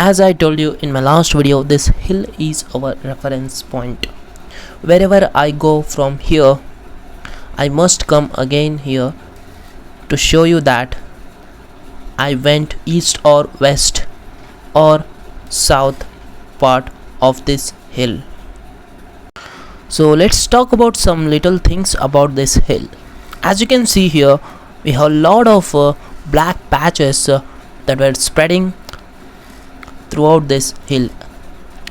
As I told you in my last video, this hill is our reference point. Wherever I go from here, I must come again here to show you that I went east or west or south part of this hill. So let's talk about some little things about this hill. As you can see here, we have a lot of black patches that were spreading throughout this hill.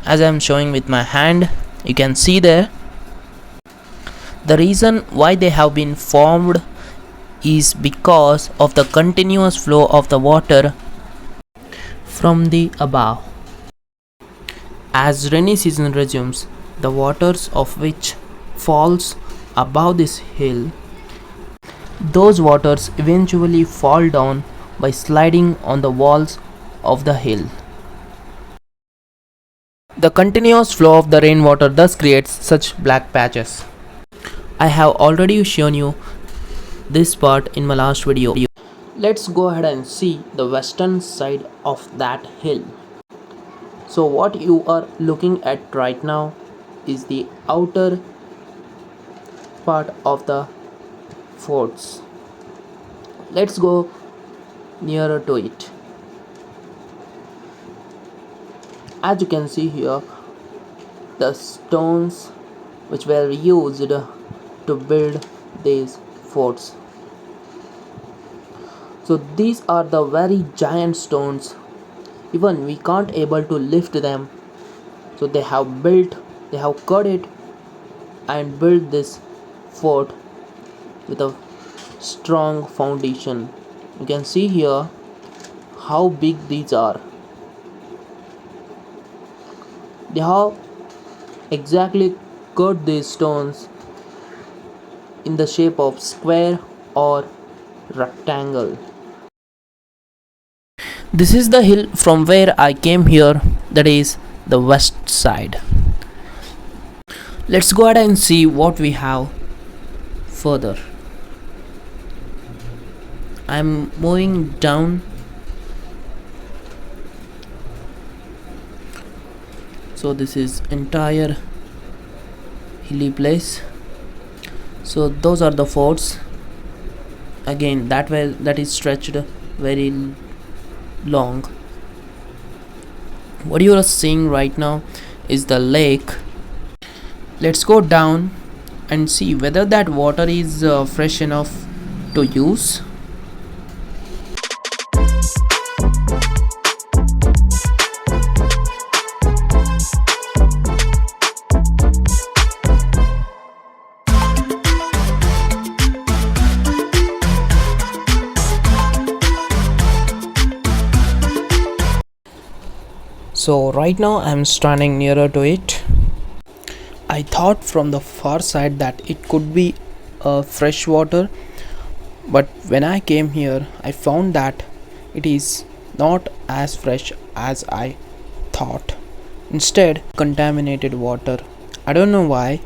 As I am showing with my hand, you can see there. The reason why they have been formed is because of the continuous flow of the water from the above. As rainy season resumes, the waters of which falls above this hill, those waters eventually fall down by sliding on the walls of the hill. The continuous flow of the rainwater thus creates such black patches. I have already shown you this part in my last video. Let's go ahead and see the western side of that hill. So what you are looking at right now is the outer part of the forts. Let's go nearer to it. As you can see here, the stones which were used to build these forts. So these are the very giant stones. Even we can't able to lift them. So they have cut it and built this fort with a strong foundation. You can see here how big these are. They have exactly cut these stones in the shape of square or rectangle. This is the hill from where I came here, that is the west side. Let's go ahead and see what we have further. I'm moving down. So this is entire hilly place. So those are the forts. Again, that is stretched very long. What you are seeing right now is the lake. Let's go down and see whether that water is fresh enough to use. So right now I am standing nearer to it. I thought from the far side that it could be fresh water, but when I came here I found that it is not as fresh as I thought. Instead, contaminated water. I don't know why,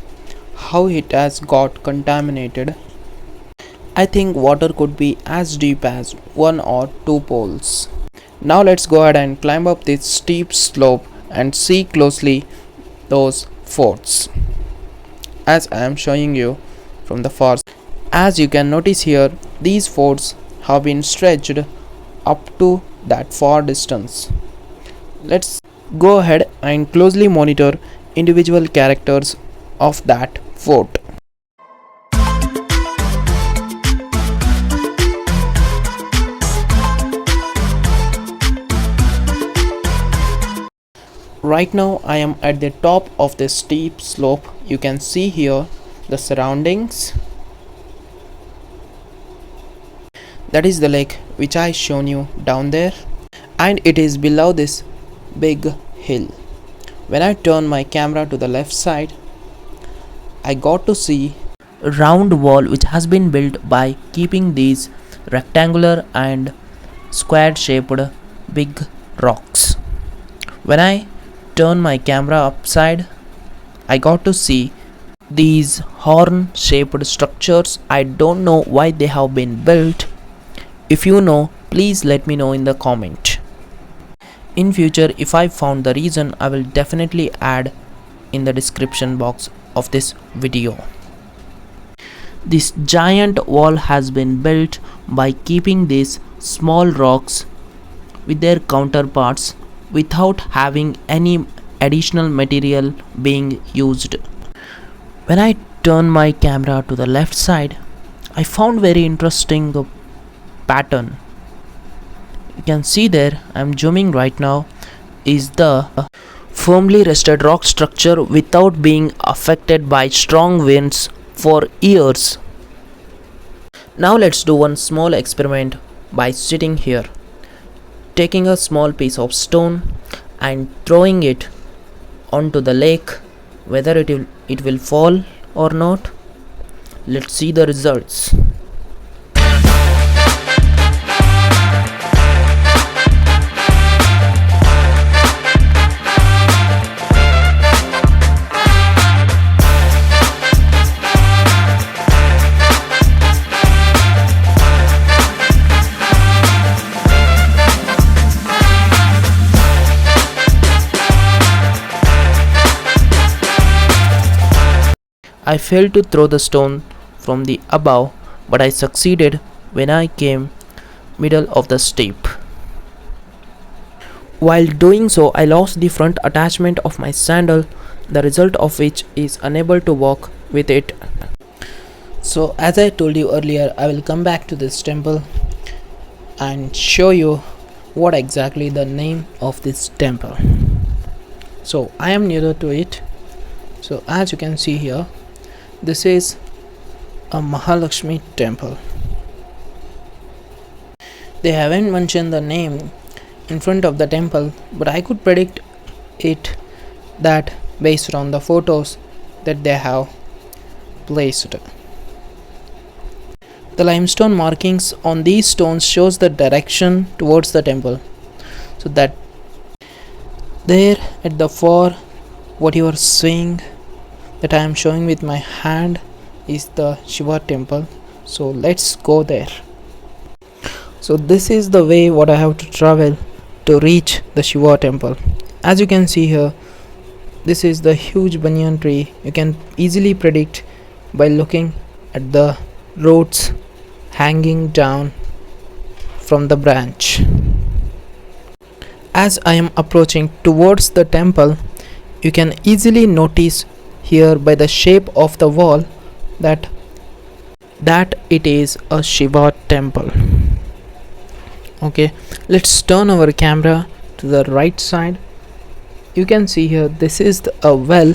how it has got contaminated. I think water could be as deep as 1 or 2 poles. Now let's go ahead and climb up this steep slope and see closely those forts. As I am showing you from the far, as you can notice here, these forts have been stretched up to that far distance. Let's go ahead and closely monitor individual characters of that fort. Right now I am at the top of the steep slope. You can see here the surroundings. That is the lake which I shown you down there, and it is below this big hill. When I turn my camera to the left side, I got to see a round wall which has been built by keeping these rectangular and square shaped big rocks. When I turn my camera upside, I got to see these horn shaped structures. I don't know why they have been built. If you know, please let me know in the comment. In future, if I found the reason, I will definitely add in the description box of this video. This giant wall has been built by keeping these small rocks with their counterparts without having any additional material being used. When I turn my camera to the left side, I found very interesting pattern. You can see there, I'm zooming right now, is the firmly rested rock structure without being affected by strong winds for years. Now let's do one small experiment by sitting here, taking a small piece of stone and throwing it onto the lake. Whether it will fall or not, let's see the results. I failed to throw the stone from the above, but I succeeded when I came middle of the steep. While doing so, I lost the front attachment of my sandal, the result of which is unable to walk with it. So as I told you earlier, I will come back to this temple and show you what exactly the name of this temple. So I am nearer to it. So as you can see here, this is a Mahalakshmi temple. They haven't mentioned the name in front of the temple, but I could predict it that based on the photos that they have placed. The limestone markings on these stones shows the direction towards the temple. So that there at the far, what you are seeing that I am showing with my hand is the Shiva temple. So let's go there. So this is the way what I have to travel to reach the Shiva temple. As you can see here, this is the huge banyan tree. You can easily predict by looking at the roots hanging down from the branch. As I am approaching towards the temple, you can easily notice here by the shape of the wall that it is a Shiva temple. Okay, let's turn our camera to the right side. You can see here, this is a well.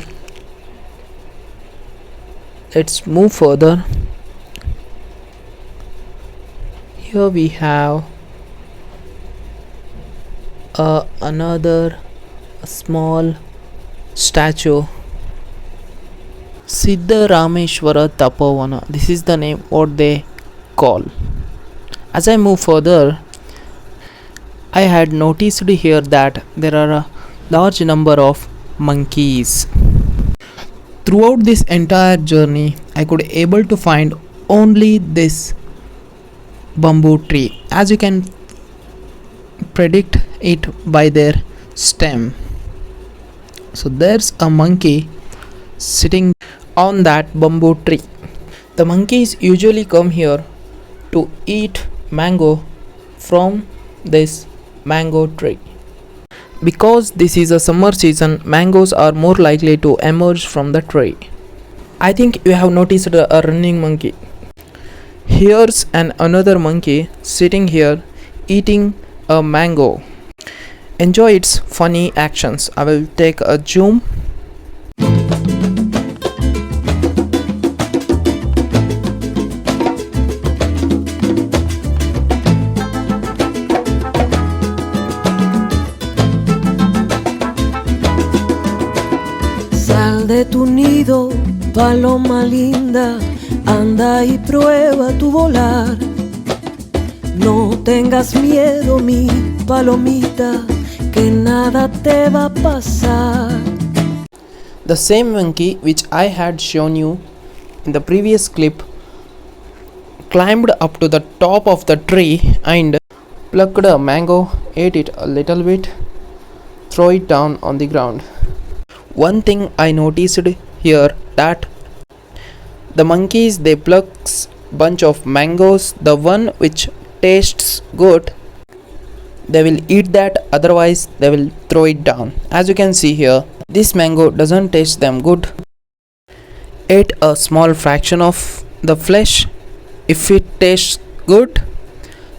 Let's move further. Here we have another small statue, Siddha Rameshwara Tapovana. This is the name what they call. As I move further, I had noticed here that there are a large number of monkeys. Throughout this entire journey, I could able to find only this bamboo tree. As you can predict it by their stem. So there's a monkey sitting on that bamboo tree. The monkeys usually come here to eat mango from this mango tree. Because this is a summer season, mangoes are more likely to emerge from the tree. I think you have noticed a running monkey. Here's another monkey sitting here eating a mango. Enjoy its funny actions. I will take a zoom. Sal de tu nido, paloma linda, anda y prueba tu volar. No tengas miedo, mi palomita, que nada te va a pasar. The same monkey which I had shown you in the previous clip climbed up to the top of the tree and plucked a mango, ate it a little bit, throw it down on the ground. One thing I noticed here that the monkeys they plucks bunch of mangoes, the one which tastes good they will eat that, otherwise they will throw it down. As you can see here, this mango doesn't taste them good. Ate a small fraction of the flesh. If it tastes good,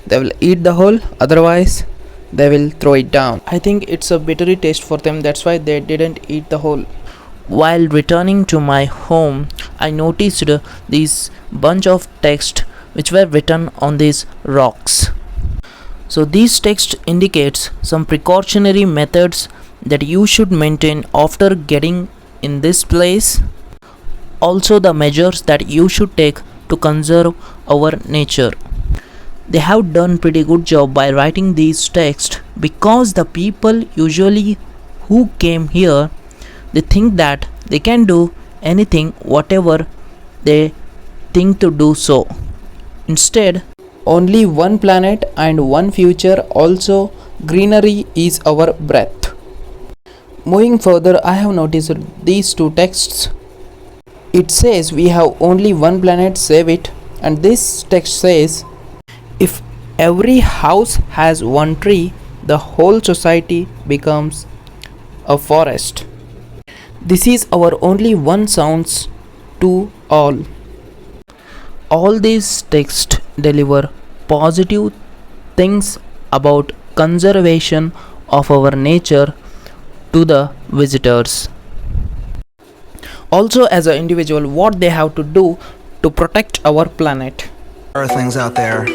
they will eat the whole, otherwise they will throw it down. I think it's a bittery taste for them, that's why they didn't eat the whole. While returning to my home, I noticed these bunch of text which were written on these rocks. So these text indicates some precautionary methods that you should maintain after getting in this place. Also the measures that you should take to conserve our nature. They have done pretty good job by writing these texts, because the people usually who came here, they think that they can do anything whatever they think to do so. Instead, only one planet and one future, also greenery is our breath. Moving further, I have noticed these two texts. It says we have only one planet, save it, and this text says if every house has one tree, the whole society becomes a forest. This is our only one sounds to all. All these texts deliver positive things about conservation of our nature to the visitors. Also, as an individual, what they have to do to protect our planet. Earthlings out there,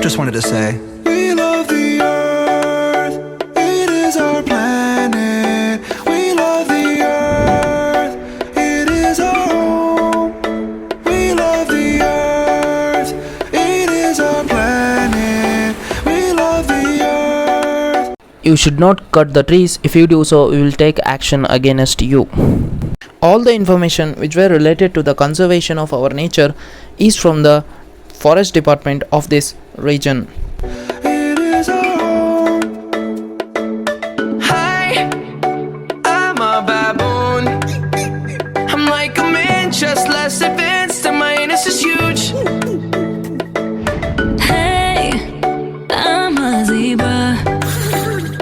just wanted to say, we love the earth, it is our planet. We love the earth, it is our home. We love the earth, it is our planet. We love the earth. You should not cut the trees. If you do so, we will take action against you. All the information which were related to the conservation of our nature is from the forest department of this region. It is our home. Hi, I'm a baboon. I'm like a man, just less advanced, and my anus is huge. Hey, I'm a zebra.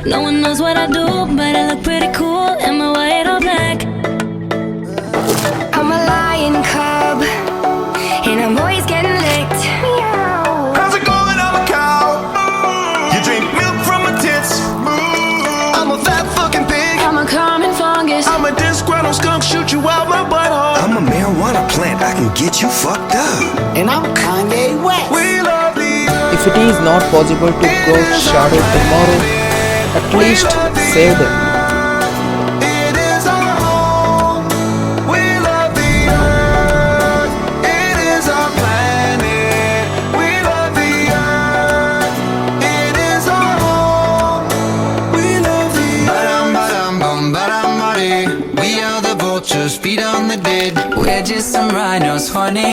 No one knows what I do, but I look pretty cool in my white or black. I'm a lion cub, and I'm always getting licked. How's it going? I'm a cow. You drink milk from my tits. I'm a fat fucking pig. I'm a common fungus. I'm a disgruntled skunk, shoot you out my butthole. I'm a marijuana plant, I can get you fucked up. And I'm Kanye West. We love the earth. If it is not possible to go shadow tomorrow, at least save them. It is our home. We love the earth. It is our planet. We love the earth. It is our home. We love the earth. We are the vultures, feed on the dead. We're just some rhinos, funny.